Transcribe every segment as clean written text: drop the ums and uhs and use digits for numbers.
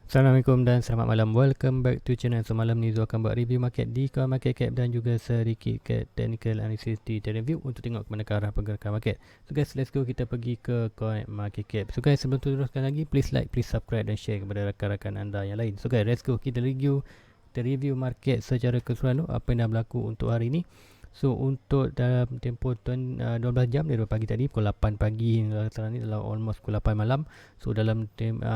Assalamualaikum dan selamat malam. Welcome back to channel. So malam ni Zul akan buat review market di coin market cap dan juga sedikit ke technical analysis di review untuk tengok ke mana arah pergerakan market. So guys, let's go, kita pergi ke coin market cap. So guys, sebelum teruskan lagi, please like, please subscribe dan share kepada rakan-rakan anda yang lain. So guys, let's go, kita review market secara keseluruhan apa yang dah berlaku untuk hari ni. So untuk dalam tempoh 12 jam dari pagi tadi pukul 8 pagi hingga sekarang ni dalam almost pukul 8 malam. So dalam 12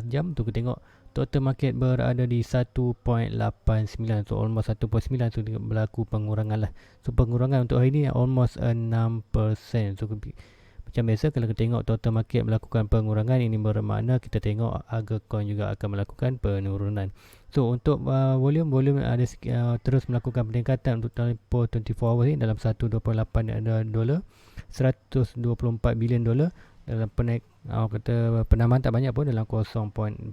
jam tu kita tengok total market berada di 1.89, so almost 1.9, so berlaku pengurangan lah. So pengurangan untuk hari ni almost 6%. So macam biasa kalau kita tengok total market melakukan pengurangan, ini bermakna kita tengok harga coin juga akan melakukan penurunan. So untuk volume ada terus melakukan peningkatan untuk tempoh 24 hours ni dalam 128 dolar, 124 bilion dolar dalam kata penambahan tak banyak pun dalam 0.4%,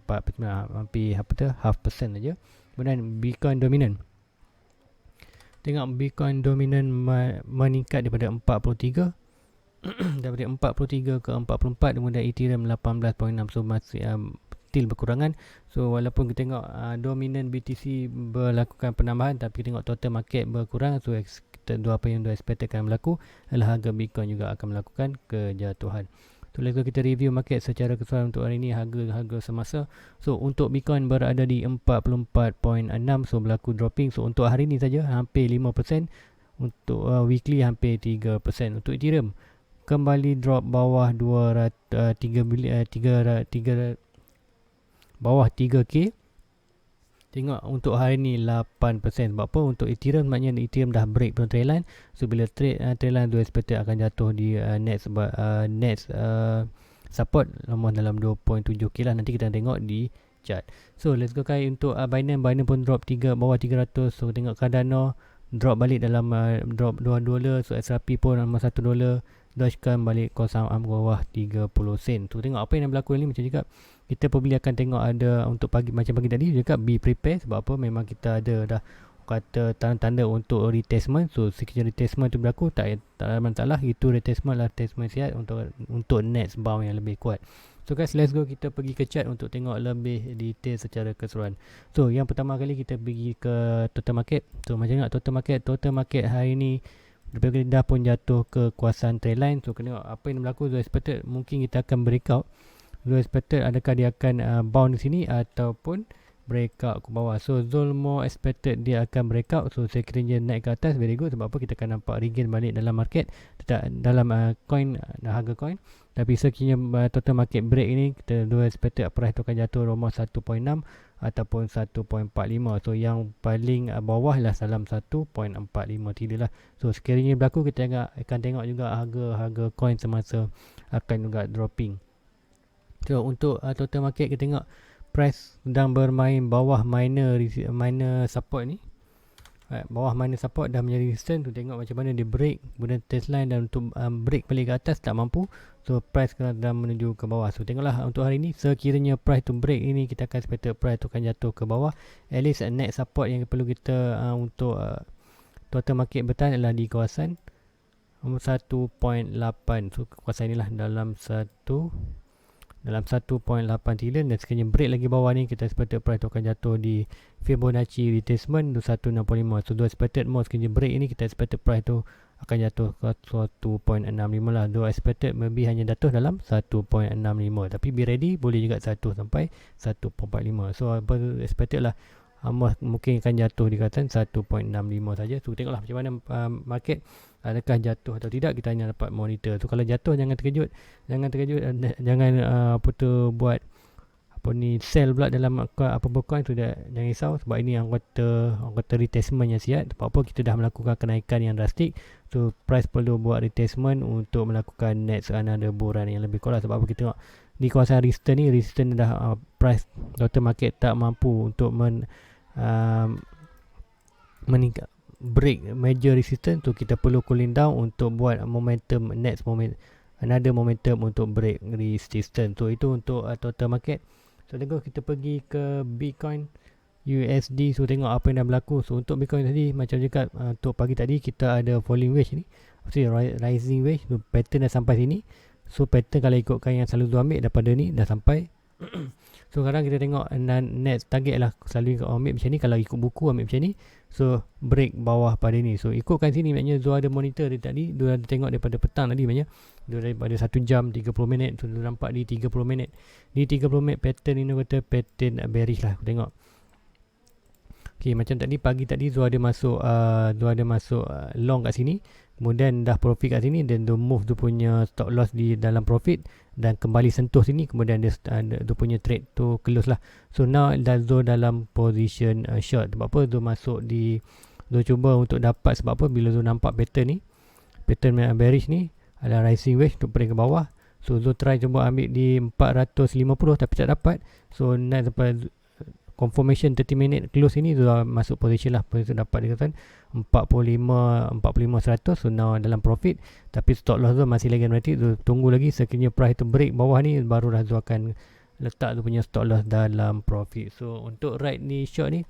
hampir half percent saja. Kemudian Bitcoin dominant. Tengok Bitcoin dominant meningkat daripada 43 daripada 43 ke 44, kemudian Ethereum 18.6, so masih still berkurangan. So walaupun kita tengok dominant BTC berlakukan penambahan, tapi kita tengok total market berkurang. So kita apa yang expected akan berlaku adalah harga Bitcoin juga akan melakukan kejatuhan. So let's go, kita review market secara keseluruhan untuk hari ini, harga semasa. So untuk Bitcoin berada di 44.6, so berlaku dropping. So untuk hari ini saja hampir 5%, untuk weekly hampir 3%. Untuk Ethereum kembali drop bawah 3K. Tengok untuk hari ni 8%. Sebab apa? Untuk Ethereum maknanya Ethereum dah break pun trend line. So bila trend line tu expected akan jatuh di next support nomor dalam 2.7K lah. Nanti kita tengok di chart. So let's go kali untuk Binance pun drop bawah 300. So tengok Cardano drop balik dalam drop $2. So XRP pun dalam $1. Dogecoin balik kos saham bawah 30 sen. Tu tengok apa yang berlaku ni. Macam juga kita probably akan tengok ada untuk pagi, macam pagi tadi juga be prepare. Sebab apa? Memang kita ada dah kata tanda-tanda untuk retestment. So sekiranya retestment tu berlaku, tak ada masalah. Itu retestment sihat untuk next bound yang lebih kuat. So guys, let's go, kita pergi ke chart untuk tengok lebih detail secara keseluruhan. So yang pertama kali kita pergi ke total market. So macam nak total market hari ni dah pun jatuh ke kuasaan trend line. So kena apa yang berlaku, Zul expected mungkin kita akan breakout. Zul expected adakah dia akan bound di sini ataupun breakout ke bawah. So Zul more expected dia akan breakout. So sekiranya naik ke atas, very good. Sebab apa? Kita akan nampak regain balik dalam market, dalam coin, harga coin. Tapi sekiranya total market break ini, kita Zul expected price tu akan jatuh rumah 1.6 ataupun 1.45. So yang paling bawah lah dalam 1.45 tidak lah. So sekiranya berlaku, kita akan tengok juga harga coin semasa akan juga dropping. So untuk total market, kita tengok price sedang bermain bawah minor support ni. Bawah minor support dah menjadi resistance. Tu tengok macam mana dia break, kemudian test line, dan untuk break balik ke atas tak mampu. So price dah menuju ke bawah. So tengoklah untuk hari ni, sekiranya price to break ini, kita akan expect price tu akan jatuh ke bawah. At least next support yang perlu kita untuk total market bertahan adalah di kawasan 1.8. So kawasan inilah dalam 1.8 trilion. Dan sekiranya break lagi bawah ni, kita expect price tu akan jatuh di Fibonacci retracement 165. So do expected more, sekiranya break ini kita expect price tu akan jatuh ke 1.65 lah. Do expected maybe hanya jatuh dalam 1.65, tapi be ready boleh juga 1 sampai 1.45. So apa expected lah, mungkin akan jatuh di kawasan 1.65 saja. So tengoklah macam mana market, adakah jatuh atau tidak, kita hanya dapat monitor. So kalau jatuh, jangan terkejut, jangan buat sell pula dalam apa-apa coin tu, jangan risau. Sebab ini anggota retestment yang sihat. Apa-apa kita dah melakukan kenaikan yang drastik. So price perlu buat retestment untuk melakukan next another bull run yang lebih kuat. Sebab apa? Kita tengok di kawasan resistance dah price total market tak mampu untuk meningkat break major resistance tu. Kita perlu cooling down untuk buat another momentum untuk break resistance. So itu untuk total market. So kita pergi ke Bitcoin USD. So tengok apa yang dah berlaku. So untuk Bitcoin tadi, macam cakap untuk pagi tadi, kita ada falling wedge ni, rising wedge. So pattern dah sampai sini. So pattern kalau ikutkan yang selalu tu ambil daripada ni, dah sampai So sekarang kita tengok next target lah, selalu ambil macam ni. Kalau ikut buku ambil macam ni, so break bawah pada ni. So ikutkan sini, maknanya Zul ada monitor dia tadi, dia ada tengok daripada petang tadi, maknanya dia daripada 1 jam 30 minit. So dia nampak di 30 minit, di 30 minit pattern ini kata pattern bearish lah, aku tengok. Okay, macam tadi pagi tadi Zul ada masuk long kat sini, kemudian dah profit kat sini, dan dia move tu punya stop loss di dalam profit dan kembali sentuh sini, kemudian dia punya trade tu close lah. So now Zul dalam position short. Sebab apa Zul masuk di, Zul cuba untuk dapat, sebab apa, bila Zul nampak pattern ni, pattern bearish ni ada rising wedge untuk break ke bawah. So Zul try cuba ambil di 450 tapi tak dapat. So next sampai confirmation 30 minit close ini, Zul masuk position lah, position dapat dikatakan 45 100. So now dalam profit, tapi stop loss tu masih lagi nanti. Zul tunggu lagi sekiranya price tu break bawah ni, barulah Zul akan letak tu punya stop loss dalam profit. So untuk right ni short ni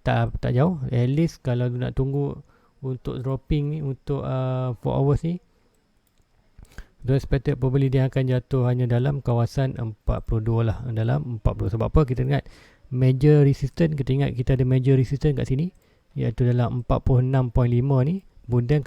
tak jauh, at least kalau nak tunggu untuk dropping ni, untuk 4 hours ni, Zul expected probably dia akan jatuh hanya dalam kawasan 42 lah, dalam 40. Sebab apa, kita ingat major resistance, kita ingat kita ada major resistance kat sini, iaitu dalam 46.5 ni. Kemudian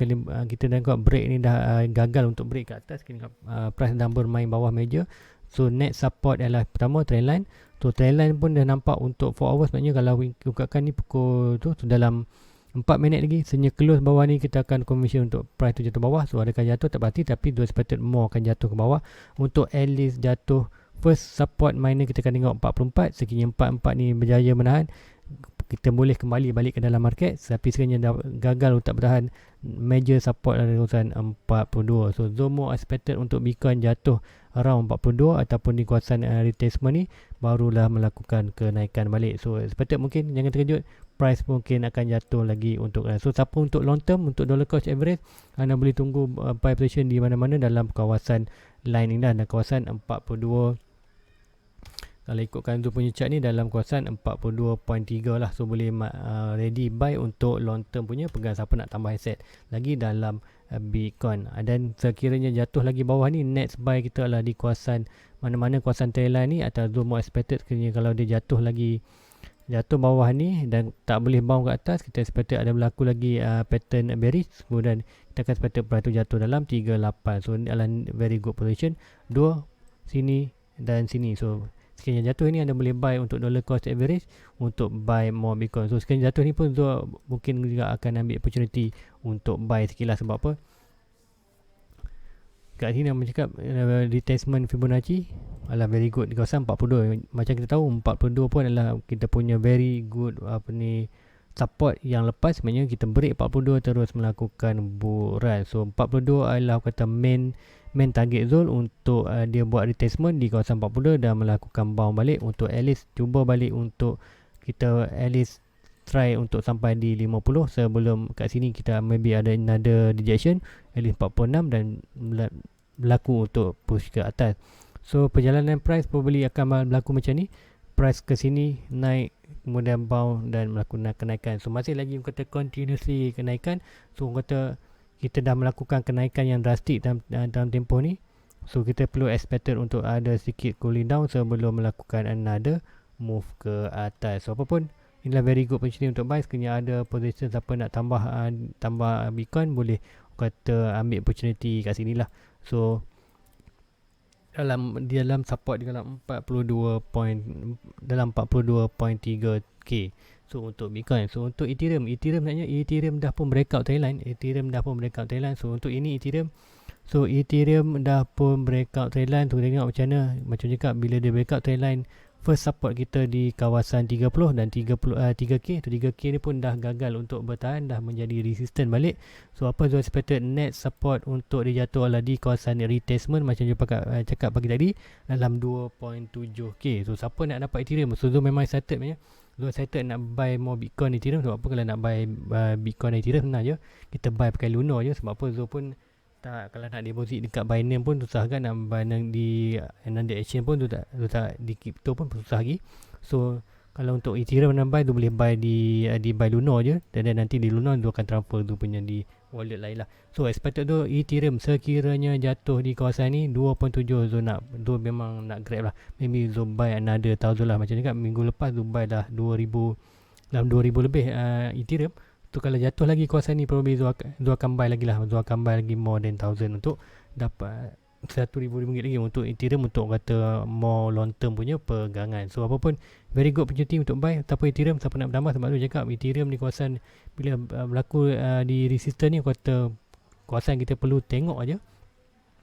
kita tengok break ni dah gagal untuk break kat atas, kita price dah bermain bawah major. So next support adalah pertama trendline. So trendline pun dah nampak untuk 4 hours, maknanya kalau bukakan ni pukul tu dalam 4 minit lagi senyap close bawah ni, kita akan confirmation untuk price tu jatuh bawah. So adakah jatuh tak pasti, tapi Zul expected more akan jatuh ke bawah. Untuk at least jatuh first support minor, kita akan tengok 44. Sekiranya 44 ni berjaya menahan, kita boleh kembali balik ke dalam market. Tapi sekiranya dah gagal untuk bertahan, major support ada kawasan 42. So Zul more expected untuk Bitcoin jatuh around 42 ataupun di kawasan retracement ni, barulah melakukan kenaikan balik. So expected mungkin jangan terkejut, price mungkin akan jatuh lagi untuk so siapa untuk long term, untuk dollar cost average, anda boleh tunggu buy position di mana-mana dalam kawasan line ini, dan kawasan 42. Kalau ikutkan tu punya chart ni, dalam kawasan 42.3 lah. So boleh ready buy untuk long term punya, pegang siapa nak tambah aset lagi dalam Bitcoin. Dan sekiranya jatuh lagi bawah ni, next buy kita adalah di kawasan mana-mana, kawasan trendline ni, atau Zul more expected sekiranya kalau dia jatuh bawah ni dan tak boleh bounce ke atas, kita expected ada berlaku lagi pattern bearish, kemudian kita akan expected price tu jatuh dalam 38. So ni adalah very good position, dua sini dan sini. So sekiranya jatuh ini, anda boleh buy untuk dollar cost average untuk buy more Bitcoin. So sekiranya jatuh ni pun Zul mungkin juga akan ambil opportunity untuk buy sekilas. Sebab apa, kat sini nak cakap retracement Fibonacci adalah very good di kawasan 42. Macam kita tahu 42 pun adalah kita punya very good support yang lepas. Sebenarnya kita break 42 terus melakukan bull run. So 42 adalah kata main target Zul untuk dia buat retracement di kawasan 42 dan melakukan bounce balik untuk at least cuba balik, untuk kita at least try untuk sampai di 50 sebelum kat sini kita maybe ada another rejection at least 46 dan berlaku untuk push ke atas. So perjalanan price probably akan berlaku macam ni, price ke sini naik, kemudian bounce dan melakukan kenaikan. So masih lagi kata continuously kenaikan. So kata kita dah melakukan kenaikan yang drastik dalam tempoh ni. So kita perlu expected untuk ada sedikit cooling down sebelum melakukan another move ke atas. So apapun, inilah very good opportunity untuk buy. Sekiranya ada position siapa nak tambah Bitcoin, boleh kata ambil opportunity kat sini lah. So dalam support di dalam 42.3k. So untuk Bitcoin. So untuk Ethereum sebenarnya Ethereum dah pun breakout trendline. So untuk ini Ethereum, so Ethereum dah pun breakout trendline. Tu tengok macam mana, macam cakap bila dia breakout trendline, first support kita di kawasan 30 dan 3k. Tu 3k ni pun dah gagal untuk bertahan, dah menjadi resistant balik. So apa Zul expected next support untuk dia jatuh adalah di kawasan retracement, macam je cakap pagi tadi, dalam 2.7k. So siapa nak dapat Ethereum, so Zul memang excited punya. Zul excited nak buy more Bitcoin Ethereum. Sebab apa, kalau nak buy Bitcoin Ethereum senang je, kita buy pakai Luno je. Sebab apa, Zul pun tak, kalau nak deposit dekat Binance pun susah kan, nak buy di another exchange pun tu tak di crypto pun susah lagi. So kalau untuk Ethereum nak buy, tu boleh buy di buy Luno je, dan nanti di Luno tu akan transfer tu punya di wallet lain lah. So expected tu Ethereum sekiranya jatuh di kawasan ni 2.7, so memang nak grab lah. Maybe so buy another 1,000 lah. Macam cakap minggu lepas tu buy dah 2,000, dalam 2,000 lebih Ethereum. Tu kalau jatuh lagi kawasan ni, probably Zo akan buy lagi lah. Zo akan buy lagi more than 1,000 untuk dapat RM1,000 lagi untuk Ethereum, untuk kata more long term punya pegangan. So apa pun very good opportunity untuk buy. Tapi Ethereum siapa nak bertambah, sebab tu cakap Ethereum di kawasan bila berlaku di resistance ni, kata kawasan kita perlu tengok aja,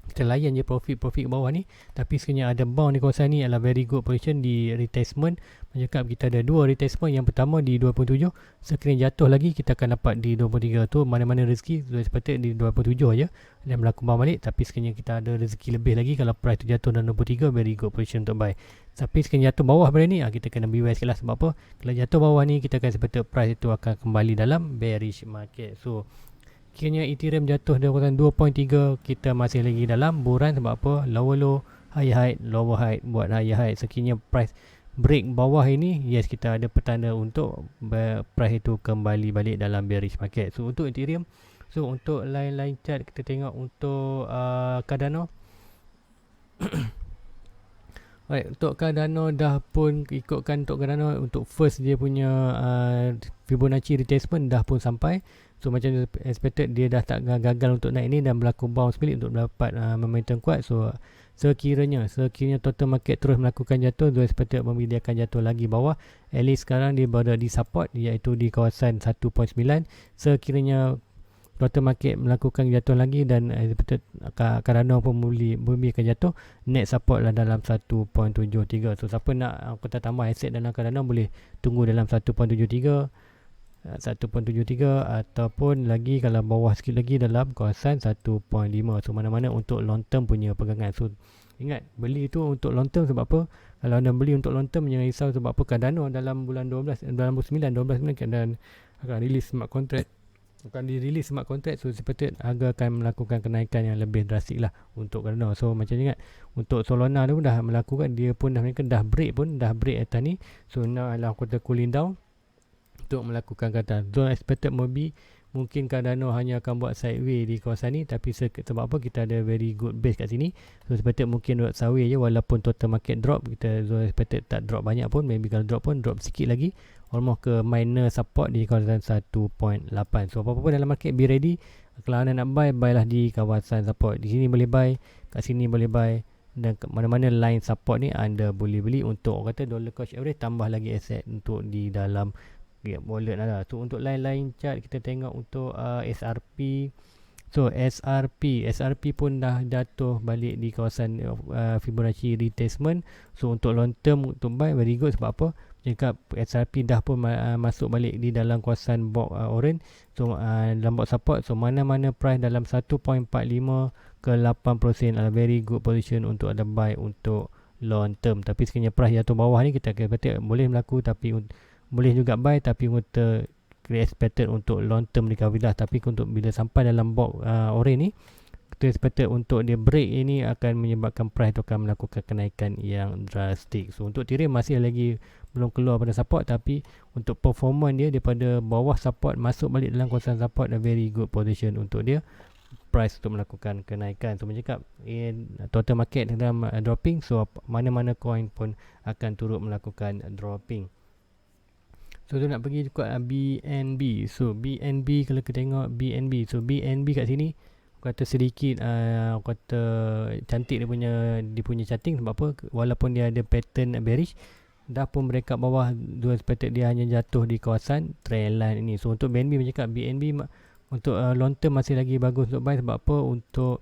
kita layan je profit bawah ni. Tapi sekiranya ada bound di kawasan ni adalah very good position di retestment. Macam kita ada dua retestment. Yang pertama di 27, sekiranya jatuh lagi kita akan dapat di 23. Tu mana-mana rezeki sudah seperti di 27 aja dan berlaku bound balik. Tapi sekiranya kita ada rezeki lebih lagi, kalau price tu jatuh dalam 23, very good position untuk buy. Tapi sekiranya jatuh bawah pada ni, kita kena beware sikit lah. Sebab apa, kalau jatuh bawah ni kita akan seperti price itu akan kembali dalam bearish market. So kiranya Ethereum jatuh dari kawasan 2.3, kita masih lagi dalam buran. Sebab apa, lower low, high high, lower high, buat high high. Sekiranya price break bawah ini, yes, kita ada petanda untuk price itu kembali balik dalam bearish market. So untuk Ethereum. So untuk lain-lain chart kita tengok untuk Cardano. Right, untuk Cardano dah pun ikutkan untuk Cardano, untuk first dia punya Fibonacci retracement dah pun sampai. So macam expected, dia dah tak gagal untuk naik ni dan berlaku bounce balik untuk dapat momentum kuat. So sekiranya total market terus melakukan jatuh, so expected dia akan jatuh lagi bawah. At least sekarang dia berada di support, iaitu di kawasan 1.9. Sekiranya total market melakukan jatuh lagi dan expected Cardano pun boleh akan jatuh, net support lah dalam 1.73. So siapa nak kita tambah aset dalam Cardano boleh tunggu dalam 1.73 ataupun lagi kalau bawah sikit lagi dalam kawasan 1.5. So mana-mana untuk long term punya pegangan. So ingat, beli tu untuk long term. Sebab apa, kalau anda beli untuk long term jangan risau. Sebab apa, Cardano dalam bulan 12 dan akan release smart contract, dirilis smart contract. So seperti harga akan melakukan kenaikan yang lebih drastik lah untuk Cardano. So macam ingat, untuk Solana tu dah melakukan, dia pun mereka dah break atas ni. So now adalah quarter cooling down untuk melakukan kata zone expected mungkin Cardano hanya akan buat sideways di kawasan ni. Tapi sebab apa, kita ada very good base kat sini. So expected mungkin buat sideways je, walaupun total market drop, kita zone expected tak drop banyak pun. Maybe kalau drop pun drop sikit lagi, almost ke minor support di kawasan 1.8. So apa-apa pun dalam market, be ready. Kalau anda nak buy lah di kawasan support. Di sini boleh buy, kat sini boleh buy, dan mana-mana line support ni anda boleh beli untuk kata dollar cost average, tambah lagi aset untuk di dalam wallet lah. So untuk lain-lain chart kita tengok untuk SRP. So SRP pun dah jatuh balik di kawasan Fibonacci retracement. So untuk long term untuk buy very good. Sebab apa, jika SRP dah pun masuk balik di dalam kawasan box orange. So dalam box support. So mana-mana price dalam 1.45 ke 8% adalah very good position untuk ada buy untuk long term. Tapi sekiranya price jatuh bawah ni, kita kata boleh berlaku, tapi boleh juga buy, tapi untuk expected untuk long term recovery lah. Tapi untuk bila sampai dalam box orange ni, kita expected untuk dia break ini akan menyebabkan price tu akan melakukan kenaikan yang drastik. So untuk Ethereum masih lagi belum keluar pada support, tapi untuk performance dia daripada bawah support masuk balik dalam kawasan support, a very good position untuk dia price untuk melakukan kenaikan. So macam cakap, total market dalam dropping, so mana-mana coin pun akan turut melakukan dropping. So tu nak pergi juga BNB. So BNB, kalau kita tengok BNB, so BNB kat sini kata sedikit kata cantik dia punya charting. Sebab apa, walaupun dia ada pattern bearish, dah pun break up bawah, dua expected dia hanya jatuh di kawasan trendline ini. So untuk BNB macam cakap, BNB untuk long term masih lagi bagus untuk buy. Sebab apa, untuk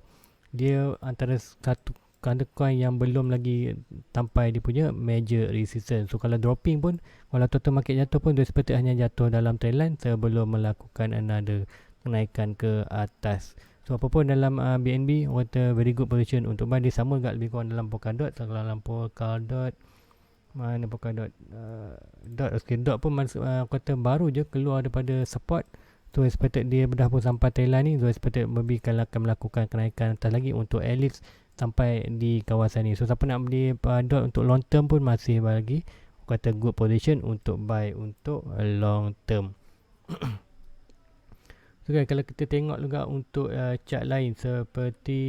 dia antara satu coin yang belum lagi sampai dia punya major resistance. So kalau dropping pun, kalau total market jatuh pun, dia seperti hanya jatuh dalam trendline sebelum melakukan another kenaikan ke atas. So apapun dalam BNB, kata very good position untuk buy. Dia sama juga lebih kurang dalam Polkadot. So kalau dalam Polkadot, mana Polkadot dot pun kata baru je keluar daripada support. So expected dia dah pun sampai trendline ni. So expected maybe kalau akan melakukan kenaikan atas lagi untuk at least sampai di kawasan ni. So siapa nak beli dot untuk long term pun masih lagi kata good position untuk buy untuk long term. So kan kalau kita tengok juga untuk chart lain seperti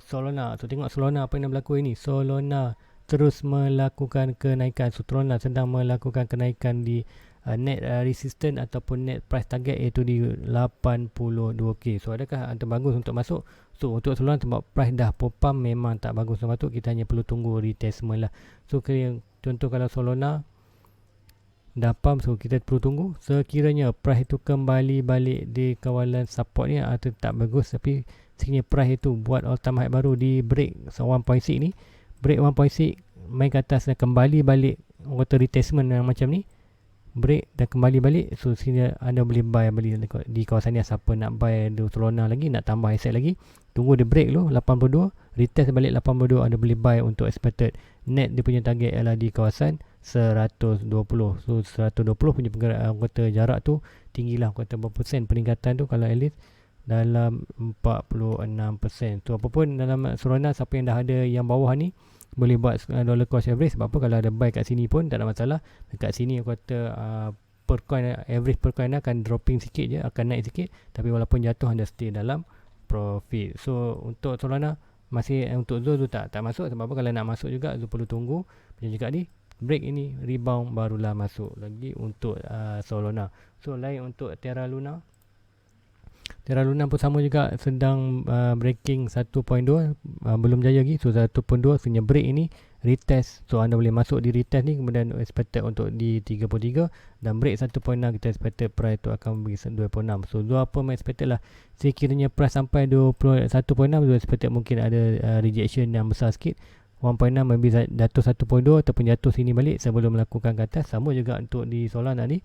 Solana. So tengok Solana apa yang berlaku ini. Solana terus melakukan kenaikan. So Solana sedang melakukan kenaikan di net resistance ataupun net price target, iaitu di 82k. So adakah bagus untuk masuk? So untuk Solana tempat price dah pump memang tak bagus untuk masuk. Kita hanya perlu tunggu retestment lah. So contoh kalau Solana dah pump, so kita perlu tunggu sekiranya price itu kembali balik di kawalan support ni atau tak bagus, tapi sekiranya price itu buat all time high baru di break 1.6 ni, break 1.6 main ke atas dan kembali balik water retestment yang macam ni, break dan kembali balik, so sekiranya anda boleh buy beli di kawasan ni. Siapa nak buy di Solana lagi, nak tambah asset lagi, tunggu dia break dulu 82, retest balik 82, anda boleh buy untuk expected net dia punya target ialah di kawasan 120. So 120 punya pergerakan kata jarak tu tinggilah, kata berapa persen peningkatan tu kalau at least dalam 46%. So apapun dalam Solana, siapa yang dah ada yang bawah ni boleh buat dollar cost average. Sebab apa, kalau ada buy kat sini pun tak ada masalah. Dekat sini aku kata per coin, average per coin akan dropping sikit je, akan naik sikit, tapi walaupun jatuh anda stay dalam profit. So untuk Solana masih untuk Zul tu tak masuk. Sebab apa, kalau nak masuk juga Zul perlu tunggu macam cakap ni, break ini rebound barulah masuk lagi untuk Solana. So lain untuk Terra Luna. Terra Luna pun sama juga, sedang breaking 1.2, belum jaya lagi. So 1.2 sebenarnya break ini retest, so anda boleh masuk di retest ni, kemudian expected untuk di 33, dan break 1.6 kita expected price tu akan pergi 2.6. So 2 apa expected lah, sekiranya price sampai 1.6, so expected mungkin ada rejection yang besar sikit. 1.6 maybe jatuh 1.2 ataupun jatuh sini balik sebelum melakukan ke atas. Sama juga untuk di Solana ni,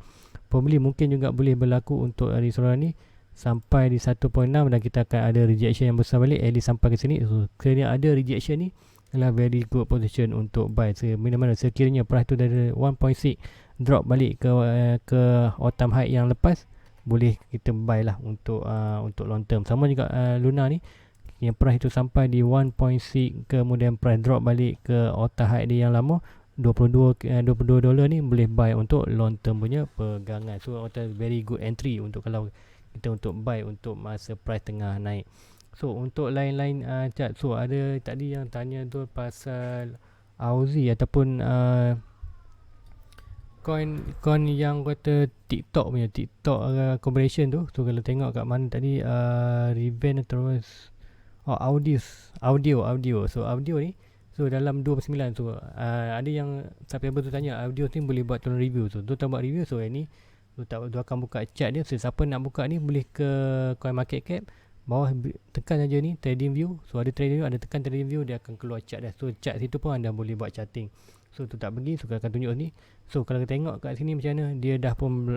probably mungkin juga boleh berlaku untuk di Solana ni sampai di 1.6 dan kita akan ada rejection yang besar balik, at least sampai ke sini. So sekiranya ada rejection ni adalah very good position untuk buy. Mana-mana sekiranya price tu dari 1.6 drop balik ke all time high yang lepas, boleh kita buy lah untuk long term. Sama juga Luna ni, yang price itu sampai di 1.6 kemudian price drop balik ke all time high dia yang lama, $22 ni boleh buy untuk long term punya pegangan. So very good entry untuk kalau kita untuk buy untuk masa price tengah naik. So untuk lain-lain chart, so ada tadi yang tanya tu pasal Aussie ataupun coin yang kata TikTok collaboration tu. So kalau tengok kat mana tadi, Riven terus audio. So audio ni, so dalam 2.9, so ada yang subscriber tu tanya audio ni boleh buat turn review. So tu tak buat review, so ini tu akan buka chart dia. So siapa nak buka ni boleh ke Coin Market Cap, bawah tekan aja ni trading view. So ada trading view, ada tekan trading view, dia akan keluar chart dia. So chart situ pun anda boleh buat charting. So tu tak pergi, so akan tunjuk ni. So kalau kita tengok kat sini macam mana, dia dah pun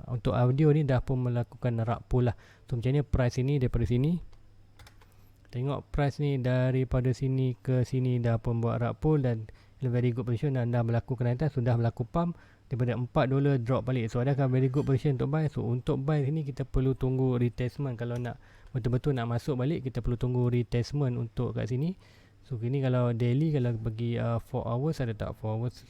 untuk audio ni dah pun melakukan rug pull lah. So macam mana price ini daripada sini, tengok price ni daripada sini ke sini dah pun buat rug pull dan very good position, dan dah melakukan atas, sudah melakukan pump daripada $4 drop balik. So adakah very good position untuk buy? So untuk buy sini kita perlu tunggu retestment. Kalau nak betul-betul nak masuk balik, kita perlu tunggu retestment untuk kat sini. So ini kalau daily, kalau bagi 4 hours, ada tak 4 hours?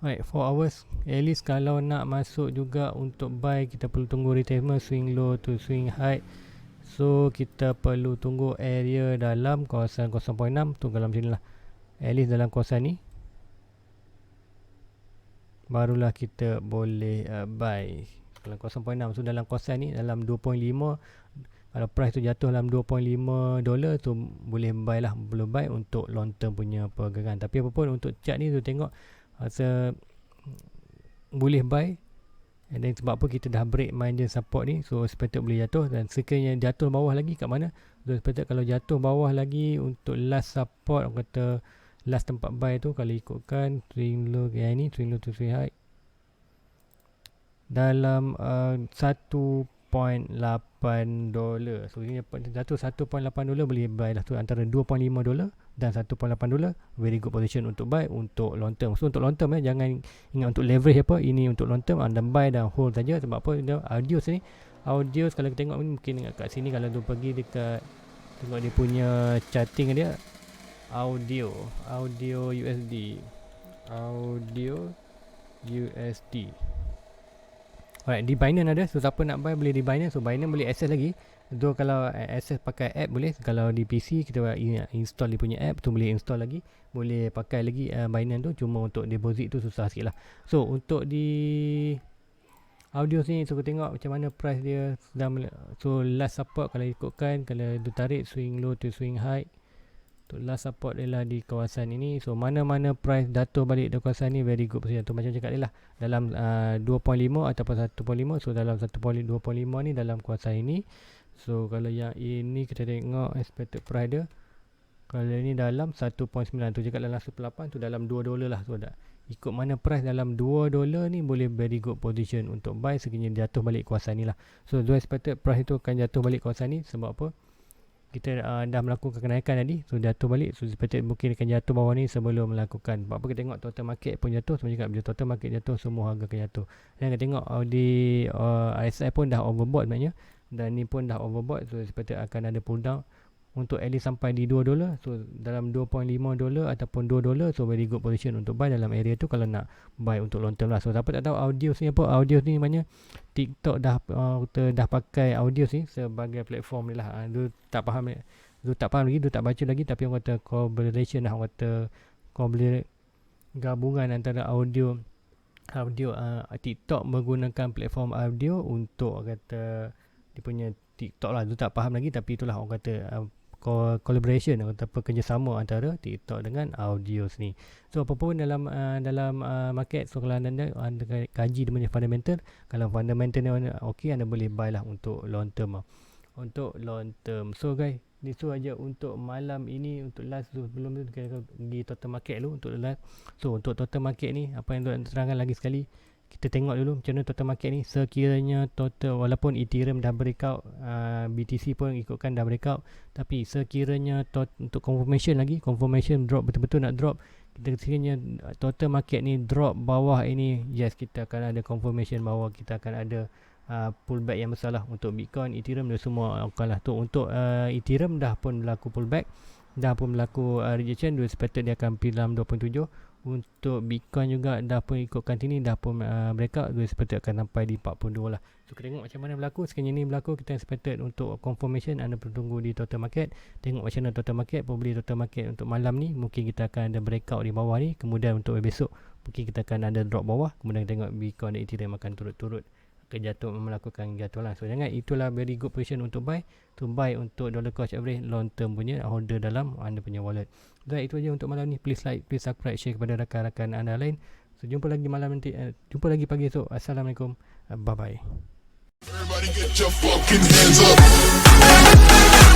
Alright, 4 hours at least kalau nak masuk juga untuk buy, kita perlu tunggu retestment, swing low to swing high. So kita perlu tunggu area dalam kawasan 0.6 tu, dalam sini lah, at least dalam kawasan ni barulah kita boleh buy dalam 0.6. So dalam kawasan ni, dalam 2.5, kalau price tu jatuh dalam $2.5 tu boleh buy lah, boleh buy untuk long term punya pergerakan. Tapi apapun untuk chart ni tu tengok boleh buy, and then sebab apa kita dah break minor support ni, so expected boleh jatuh. Dan sekiranya jatuh bawah lagi kat mana, so expected kalau jatuh bawah lagi untuk last support, kata last tempat buy tu, kalau ikutkan swing low kayak ni, swing low to swing high dalam $1.8. So ini jatuh $1.8 boleh buy lah, tu antara $2.5 dan $1.8, very good position untuk buy untuk long term. So untuk long term jangan ingat untuk leverage apa, ini untuk long term, anda buy dan hold saja. Sebab apa, audio sini, audio kalau kita tengok ni, mungkin kat sini kalau tu pergi dekat tengok dia punya charting dia, audio USD. Alright, di Binance ada. So siapa nak buy boleh di Binance. So Binance boleh access lagi. So kalau access pakai app boleh. Kalau di PC kita install dia punya app tu, boleh install lagi. Boleh pakai lagi Binance tu. Cuma untuk deposit tu susah sikit lah. So untuk di audio ni, so kita tengok macam mana price dia. So last support kalau ikutkan, kalau dia tarik swing low to swing high, untuk last support dia lah di kawasan ini. So mana-mana price jatuh balik di kawasan ni, very good position tu. Macam cakap dia lah, dalam 2.5 ataupun 1.5. So dalam 2.5 ni dalam kawasan ini. So kalau yang ini kita tengok expected price dia, kalau ni dalam 1.9 tu, cakap dalam 1.8 tu dalam $2 lah. So dah ikut mana price dalam $2 ni, boleh very good position untuk buy sekiranya jatuh balik kawasan ni lah. So the expected price itu akan jatuh balik kawasan ni. Sebab apa? Kita dah melakukan kenaikan tadi. So jatuh balik. So expected mungkin akan jatuh bawah ni sebelum melakukan. Sebab apa kita tengok total market pun jatuh. Sebab cakap bila total market jatuh, semua harga akan jatuh. Dan kita tengok di RSI pun dah overbought maknanya. Dan ni pun dah overbought. So expected akan ada pull down untuk at least sampai di $2. So dalam $2.5 ataupun $2. So very good position untuk buy dalam area tu kalau nak buy untuk long term lah. So siapa tak tahu Audios ni apa, Audios ni maknanya TikTok dah pakai Audios ni sebagai platform ni lah. Dia tak faham lagi, dia tak baca lagi, tapi orang kata collaboration lah, orang kata gabungan antara audio TikTok menggunakan platform audio untuk kata dia punya TikTok lah. Dia tak faham lagi, tapi itulah orang kata collaboration ataupun kerjasama antara TikTok dengan Audios ni. So apapun dalam market, so kalau anda kaji dia punya fundamental, kalau fundamental ni okey, anda boleh buy lah untuk long term. So guys, itu aja untuk malam ini. Untuk last tu, sebelum tu kita pergi total market dulu untuk last. So untuk total market ni, apa yang nak terangkan lagi sekali, kita tengok dulu macam mana total market ni. Sekiranya total, walaupun Ethereum dah breakout, BTC pun ikutkan dah breakout, tapi sekiranya untuk confirmation drop, betul-betul nak drop, kita sekiranya total market ni drop bawah ini, yes, kita akan ada confirmation bahawa kita akan ada pullback yang besar lah untuk Bitcoin, Ethereum dan semua. Lah tu untuk Ethereum dah pun berlaku pullback, dah pun berlaku rejection. Dia expected dia akan pergi dalam 2.7. Untuk Bitcoin juga dah pun ikutkan sini, dah pun breakout. Dia expected akan sampai di 42 lah. So kita tengok macam mana berlaku. Sekiranya ni berlaku, kita expected untuk confirmation, anda perlu tunggu di total market. Tengok macam mana total market. Probably total market untuk malam ni mungkin kita akan ada breakout di bawah ni. Kemudian untuk besok mungkin kita akan ada drop bawah. Kemudian tengok Bitcoin dan Ethereum akan turut-turut melakukan jatuh lah. So jangan, itulah very good position untuk buy. To buy untuk dollar cost average long term punya, holder dalam anda punya wallet. Baik, itu aja untuk malam ni. Please like, please subscribe, share kepada rakan-rakan anda lain. So jumpa lagi malam nanti, jumpa lagi pagi esok. Assalamualaikum, bye bye. Everybody get your fucking hands up.